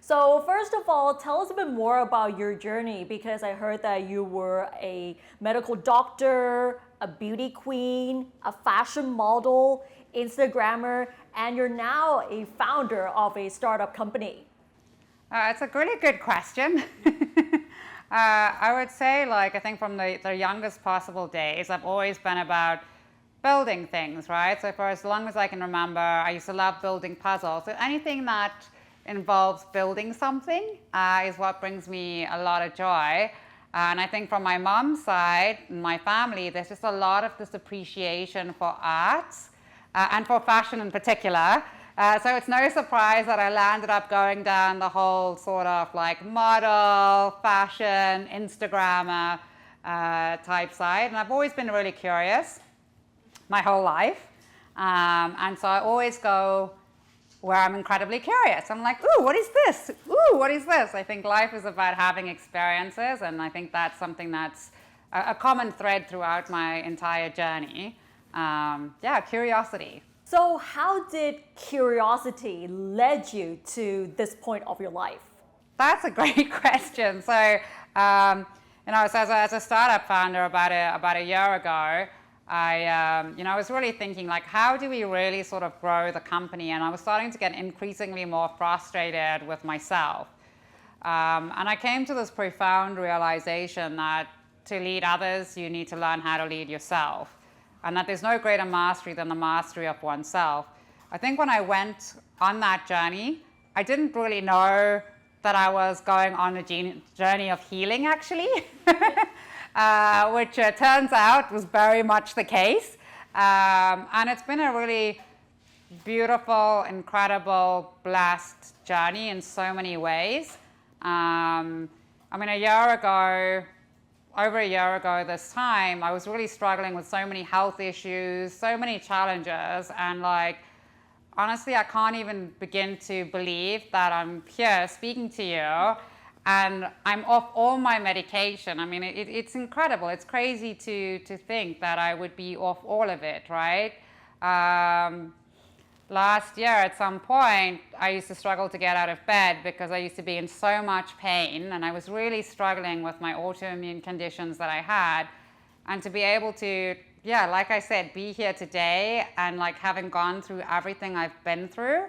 So first of all, tell us a bit more about your journey because I heard that you were a medical doctor, a beauty queen, a fashion model, Instagrammer, and you're now a founder of a startup company. It's a really good question. I would say, I think from the youngest possible days, I've always been about building things, right? So for as long as I can remember, I used to love building puzzles. So anything that involves building something is what brings me a lot of joy. And I think from my mom's side, my family, there's just a lot of this appreciation for arts and for fashion in particular. So it's no surprise that I landed up going down the whole sort of model, fashion, Instagrammer type side. And I've always been really curious my whole life. And so I always go where I'm incredibly curious. I'm like, ooh, what is this? Ooh, what is this? I think life is about having experiences, and I think that's something that's a common thread throughout my entire journey. Curiosity. So how did curiosity lead you to this point of your life? That's a great question. So, as a startup founder about a year ago, I was really thinking how do we really sort of grow the company? And I was starting to get increasingly more frustrated with myself. And I came to this profound realization that to lead others, you need to learn how to lead yourself. And that there's no greater mastery than the mastery of oneself. I think when I went on that journey, I didn't really know that I was going on a journey of healing, actually. Which turns out was very much the case. And it's been a really beautiful, incredible, blessed journey in so many ways. Over a year ago this time, I was really struggling with so many health issues, so many challenges, and honestly, I can't even begin to believe that I'm here speaking to you. And I'm off all my medication. I mean, it's incredible. It's crazy to think that I would be off all of it, right? Last year, at some point, I used to struggle to get out of bed because I used to be in so much pain, and I was really struggling with my autoimmune conditions that I had. And to be able to, like I said, be here today and having gone through everything I've been through,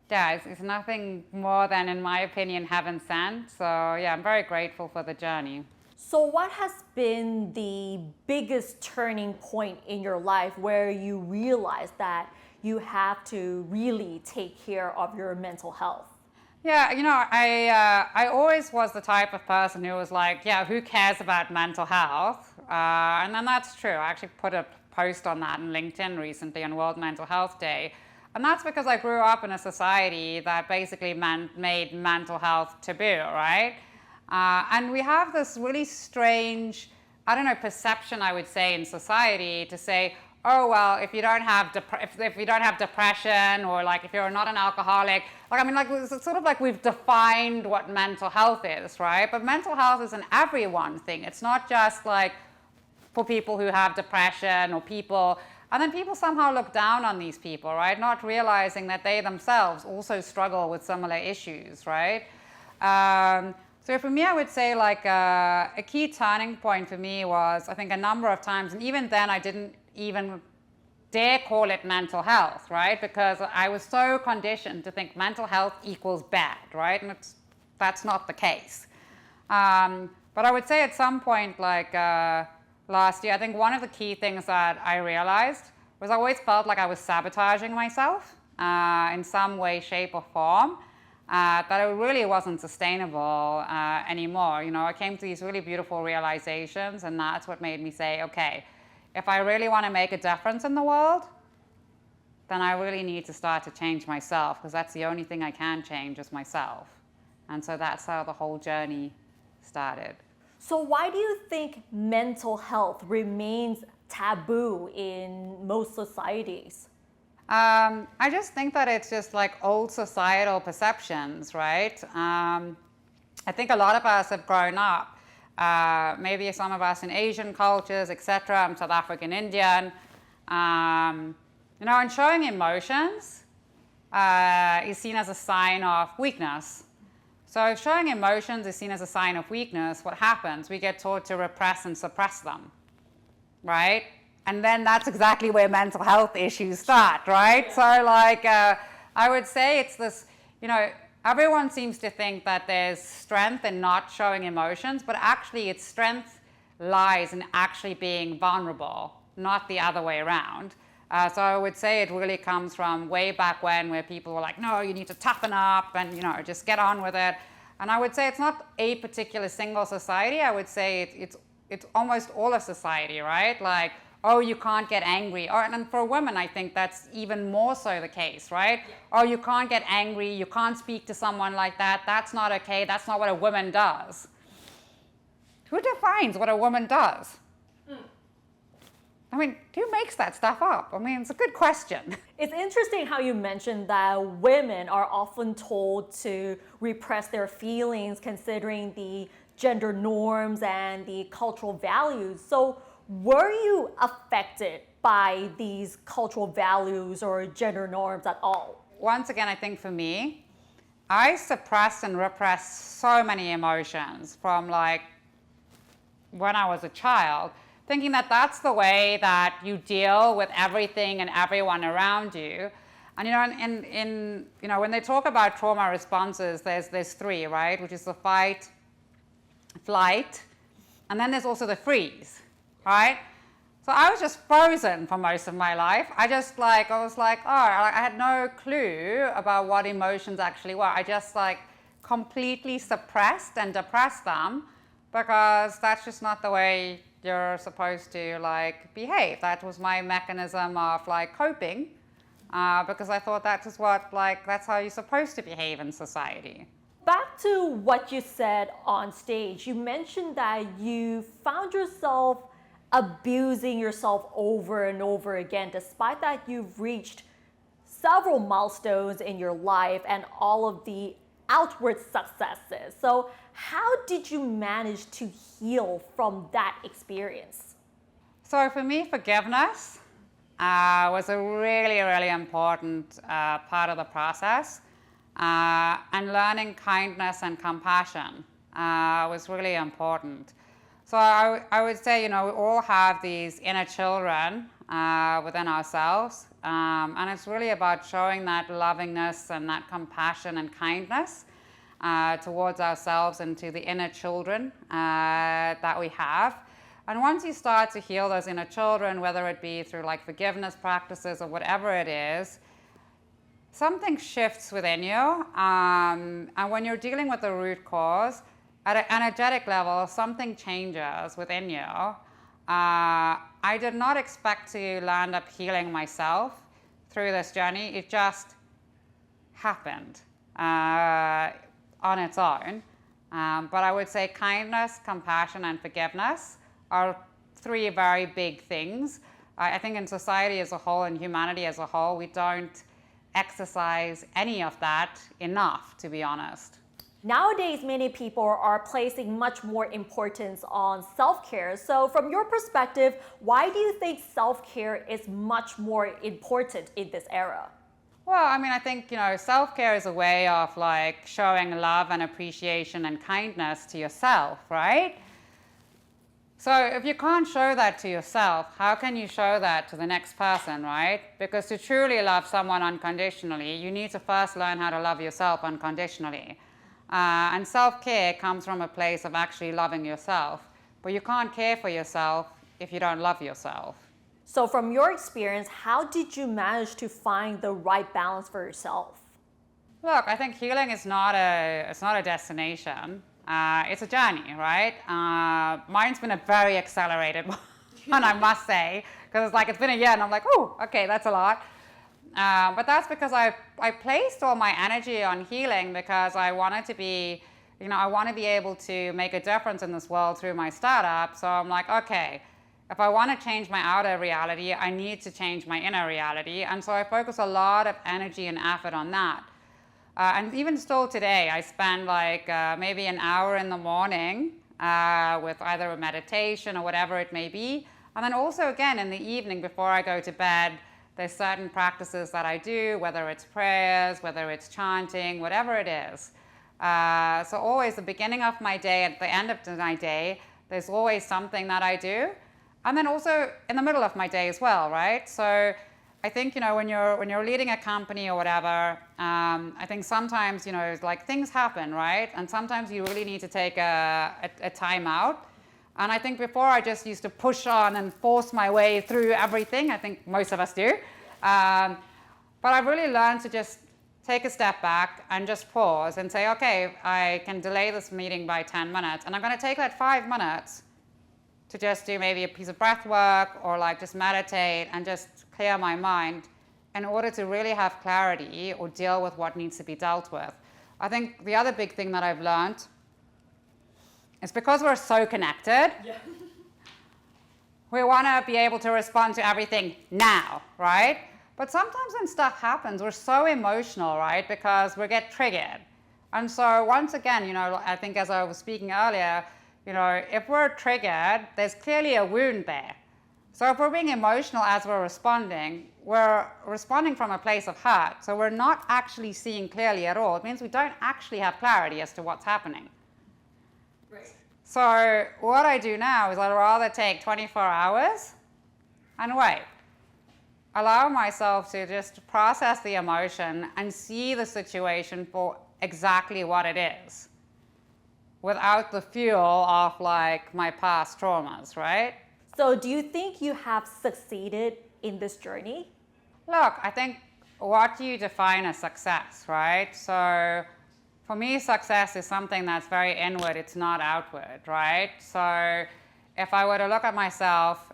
it's nothing more than, in my opinion, heaven sent. So I'm very grateful for the journey. So what has been the biggest turning point in your life where you realize that you have to really take care of your mental health? I always was the type of person who was who cares about mental health? And then that's true. I actually put a post on that on LinkedIn recently on World Mental Health Day. And that's because I grew up in a society that basically made mental health taboo, right? And we have this really strange, perception, I would say, in society to say, oh, well, if you don't have depression, or if you're not an alcoholic, it's sort of we've defined what mental health is, right? But mental health is an everyone thing. It's not just for people who have depression or people. And then people somehow look down on these people, right? Not realizing that they themselves also struggle with similar issues, right? So for me, I would say a key turning point for me was, I think, a number of times, and even then I didn't even dare call it mental health, right? Because I was so conditioned to think mental health equals bad, right? And that's not the case. But I would say at some point, last year, I think one of the key things that I realized was I always felt like I was sabotaging myself in some way, shape, or form, that it really wasn't sustainable anymore. I came to these really beautiful realizations, and that's what made me say, okay, if I really want to make a difference in the world, then I really need to start to change myself, because that's the only thing I can change is myself. And so that's how the whole journey started. So why do you think mental health remains taboo in most societies? I just think that it's just old societal perceptions, right? I think a lot of us have grown up, maybe some of us in Asian cultures, etc. I'm South African Indian, and showing emotions is seen as a sign of weakness. So if showing emotions is seen as a sign of weakness, what happens? We get taught to repress and suppress them, right? And then that's exactly where mental health issues start, right? So like, I would say it's this, everyone seems to think that there's strength in not showing emotions, but actually its strength lies in actually being vulnerable, not the other way around. So I would say it really comes from way back when, where people were like, no, you need to toughen up and, just get on with it. And I would say it's not a particular single society. I would say it's almost all of society, right? Like, oh, you can't get angry. And for women, I think that's even more so the case, right? Yeah. Oh, you can't get angry. You can't speak to someone like that. That's not okay. That's not what a woman does. Who defines what a woman does? I mean, who makes that stuff up? I mean, it's a good question. It's interesting how you mentioned that women are often told to repress their feelings considering the gender norms and the cultural values. So were you affected by these cultural values or gender norms at all? Once again, I think for me, I suppressed and repressed so many emotions from like when I was a child, thinking that that's the way that you deal with everything and everyone around you. And when they talk about trauma responses, there's three, right? Which is the fight, flight, and then there's also the freeze, right? So I was just frozen for most of my life. I had no clue about what emotions actually were. I just completely suppressed and depressed them because that's just not the way you're supposed to behave. That was my mechanism of coping because I thought that is what that's how you're supposed to behave in society. Back to what you said on stage, you mentioned that you found yourself abusing yourself over and over again, despite that you've reached several milestones in your life and all of the outward successes. So how did you manage to heal from that experience? So for me, forgiveness was a really, really important part of the process. And learning kindness and compassion was really important. So I would say, we all have these inner children within ourselves. And it's really about showing that lovingness and that compassion and kindness towards ourselves and to the inner children that we have. And once you start to heal those inner children, whether it be through forgiveness practices or whatever it is, something shifts within you. And when you're dealing with the root cause, at an energetic level, something changes within you. I did not expect to land up healing myself through this journey. It just happened on its own. But I would say kindness, compassion, and forgiveness are three very big things. I think in society as a whole and humanity as a whole, we don't exercise any of that enough, to be honest. Nowadays, many people are placing much more importance on self-care. So from your perspective, why do you think self-care is much more important in this era? Well, I think, self-care is a way of showing love and appreciation and kindness to yourself, right? So if you can't show that to yourself, how can you show that to the next person, right? Because to truly love someone unconditionally, you need to first learn how to love yourself unconditionally. And self-care comes from a place of actually loving yourself. But you can't care for yourself if you don't love yourself. So from your experience, how did you manage to find the right balance for yourself? Look, I think healing is not a destination. It's a journey, right? Mine's been a very accelerated one, I must say, because it's been a year and I'm oh, okay, that's a lot. But that's because I placed all my energy on healing because I wanted to be, I want to be able to make a difference in this world through my startup. So I'm okay, if I want to change my outer reality, I need to change my inner reality. And so I focus a lot of energy and effort on that. And even still today, I spend maybe an hour in the morning with either a meditation or whatever it may be. And then also again in the evening before I go to bed, There's certain practices that I do, whether it's prayers, whether it's chanting, whatever it is. So always the beginning of my day, at the end of my day, there's always something that I do. And then also in the middle of my day as well, right? So I think, when you're leading a company or whatever, I think sometimes, like things happen, right? And sometimes you really need to take a time out. And I think before I just used to push on and force my way through everything. I think most of us do. But I've really learned to just take a step back and just pause and say, okay, I can delay this meeting by 10 minutes. And I'm going to take that 5 minutes to just do maybe a piece of breath work or like just meditate and just clear my mind in order to really have clarity or deal with what needs to be dealt with. I think the other big thing that I've learned is because we're so connected, we want to be able to respond to everything now, right? But sometimes when stuff happens, we're so emotional, right? Because we get triggered. And so once again, I think as I was speaking earlier, if we're triggered, there's clearly a wound there. So if we're being emotional as we're responding from a place of hurt. So we're not actually seeing clearly at all. It means we don't actually have clarity as to what's happening. Right. So what I do now is I'd rather take 24 hours and wait. Allow myself to just process the emotion and see the situation for exactly what it is, without the fuel of like my past traumas, right? So do you think you have succeeded in this journey? Look, I think what do you define as success, right? So for me, success is something that's very inward, it's not outward, right? So if I were to look at myself,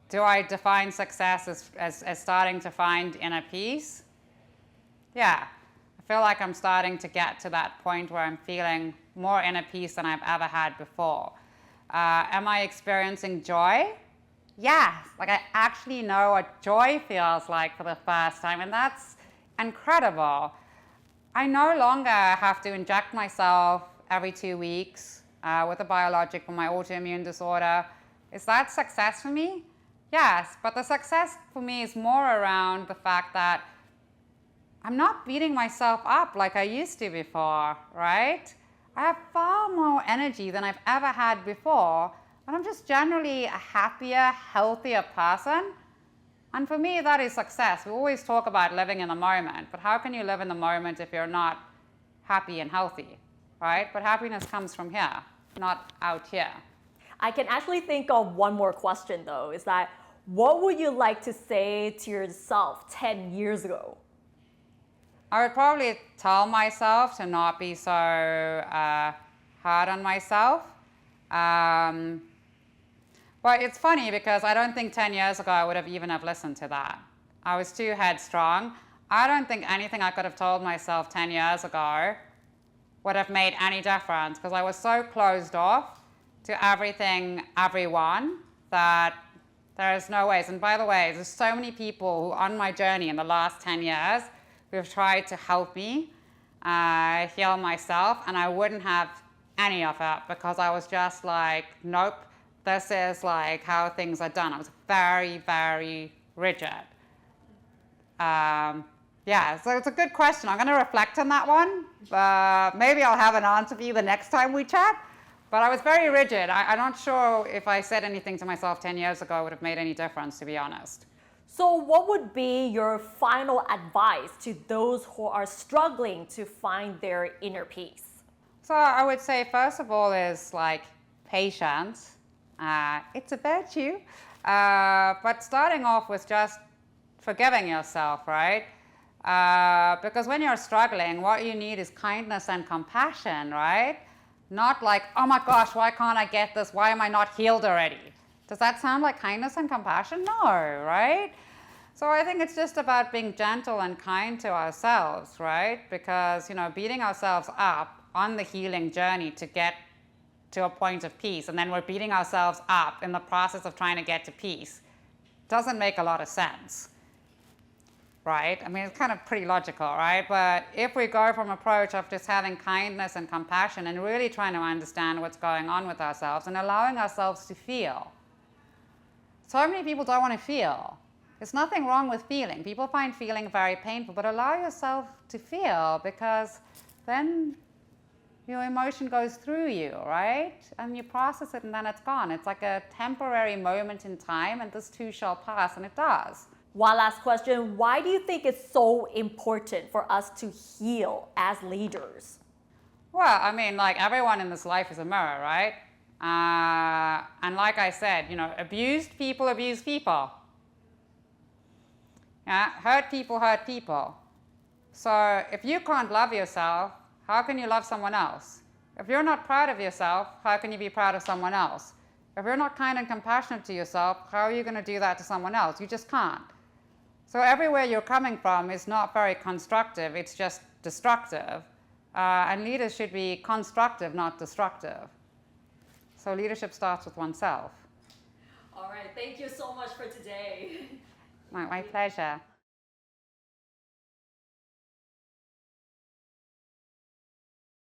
do I define success as starting to find inner peace? Yeah, I feel like I'm starting to get to that point where I'm feeling more inner peace than I've ever had before. Am I experiencing joy? Yes, like I actually know what joy feels like for the first time, and that's incredible. I no longer have to inject myself every 2 weeks with a biologic for my autoimmune disorder. Is that success for me? Yes, but the success for me is more around the fact that I'm not beating myself up like I used to before, right? I have far more energy than I've ever had before, and I'm just generally a happier, healthier person. And for me, that is success. We always talk about living in the moment, but how can you live in the moment if you're not happy and healthy, right? But happiness comes from here, not out here. I can actually think of one more question though, is that what would you like to say to yourself 10 years ago? I would probably tell myself to not be so hard on myself. But it's funny because I don't think 10 years ago I would have even have listened to that. I was too headstrong. I don't think anything I could have told myself 10 years ago would have made any difference because I was so closed off to everything, everyone, that there's no ways. And by the way, there's so many people who on my journey in the last 10 years who have tried to help me heal myself, and I wouldn't have any of it because I was just like, nope, this is like how things are done. I was very, very rigid. Yeah, so it's a good question. I'm going to reflect on that one. Maybe I'll have an answer for you the next time we chat. But I was very rigid. I'm not sure if I said anything to myself 10 years ago would have made any difference, to be honest. So what would be your final advice to those who are struggling to find their inner peace? So I would say, first of all, is like patience. It's a virtue. But starting off with just forgiving yourself, right? Because when you're struggling, what you need is kindness and compassion, right? Not like, oh my gosh, why can't I get this? Why am I not healed already? Does that sound like kindness and compassion? No, right? So I think it's just about being gentle and kind to ourselves, right? Because, beating ourselves up on the healing journey to get to a point of peace, and then we're beating ourselves up in the process of trying to get to peace, doesn't make a lot of sense. Right? I mean, it's kind of pretty logical, right? But if we go from approach of just having kindness and compassion and really trying to understand what's going on with ourselves and allowing ourselves to feel. So many people don't want to feel. There's nothing wrong with feeling. People find feeling very painful, but allow yourself to feel, because then your emotion goes through you, right? And you process it and then it's gone. It's like a temporary moment in time, and this too shall pass, and it does. One last question. Why do you think it's so important for us to heal as leaders? Well, I mean, like, everyone in this life is a mirror, right? And like I said, abused people abuse people. Yeah, hurt people hurt people. So if you can't love yourself, how can you love someone else? If you're not proud of yourself, how can you be proud of someone else? If you're not kind and compassionate to yourself, how are you going to do that to someone else? You just can't. So everywhere you're coming from is not very constructive, it's just destructive. And leaders should be constructive, not destructive. So leadership starts with oneself. All right, thank you so much for today. My pleasure.